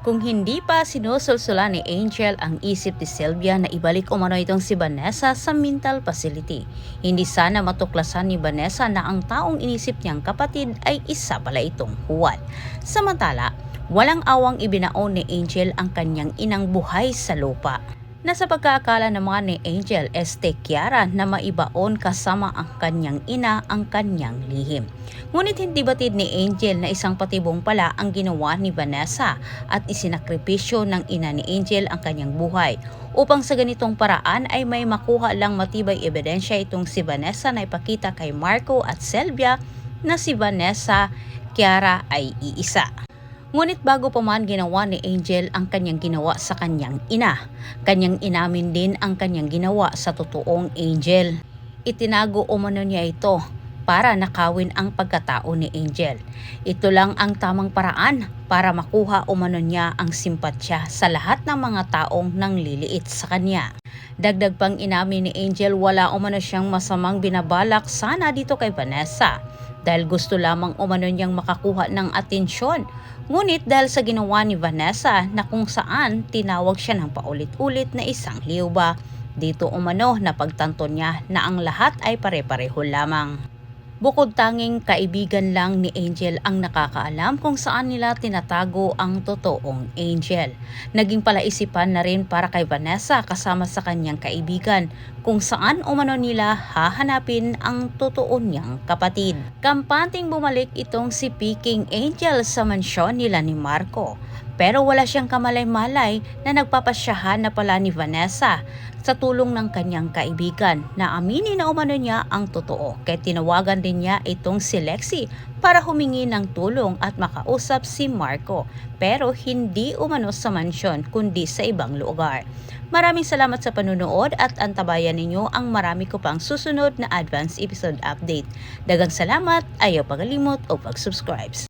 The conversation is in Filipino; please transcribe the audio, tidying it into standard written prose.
Kung hindi pa sinusulsulan ni Angel ang isip ni Sylvia na ibalik umano itong si Vanessa sa mental facility, hindi sana matuklasan ni Vanessa na ang taong inisip niyang kapatid ay isa pala itong Juan. Samantala, walang awang ibinaon ni Angel ang kanyang inang buhay sa lupa. Nasa pagkaakala naman ni Angel Kiara na maibaon kasama ang kanyang ina ang kanyang lihim. Ngunit hindi batid ni Angel na isang patibong pala ang ginawa ni Vanessa at isinakripisyo ng ina ni Angel ang kanyang buhay upang sa ganitong paraan ay may makuha lang matibay ebidensya itong si Vanessa na ipakita kay Marco at Sylvia na si Vanessa Kiara ay iisa. Ngunit bago pa man ginawa ni Angel ang kanyang ginawa sa kanyang ina, kanyang inamin din ang kanyang ginawa sa totoong Angel. Itinago umano niya ito para nakawin ang pagkatao ni Angel. Ito lang ang tamang paraan para makuha umano niya ang simpatsya sa lahat ng mga taong nangliliit sa kanya. Dagdag pang inamin ni Angel wala umano siyang masamang binabalak sana dito kay Vanessa dahil gusto lamang umano niyang makakuha ng atensyon. Ngunit dahil sa ginawa ni Vanessa na kung saan tinawag siya ng paulit-ulit na isang liuba, dito umano na pagtanto niya na ang lahat ay pare-pareho lamang. Bukod tanging kaibigan lang ni Angel ang nakakaalam kung saan nila tinatago ang totoong Angel. Naging palaisipan na rin para kay Vanessa kasama sa kanyang kaibigan kung saan umano nila hahanapin ang totoo niyang kapatid. Kampanting bumalik itong si Peking Angel sa mansyon nila ni Marco. Pero wala siyang kamalay-malay na nagpapasyahan na pala ni Vanessa sa tulong ng kanyang kaibigan na aminin na umano niya ang totoo. Kaya tinawagan din niya itong si Lexie para humingi ng tulong at makausap si Marco. Pero hindi umano sa mansyon kundi sa ibang lugar. Maraming salamat sa panunood at antabayan ninyo ang marami ko pang susunod na advance episode update. Dagang salamat, ayaw pagalimot o pag-subscribe.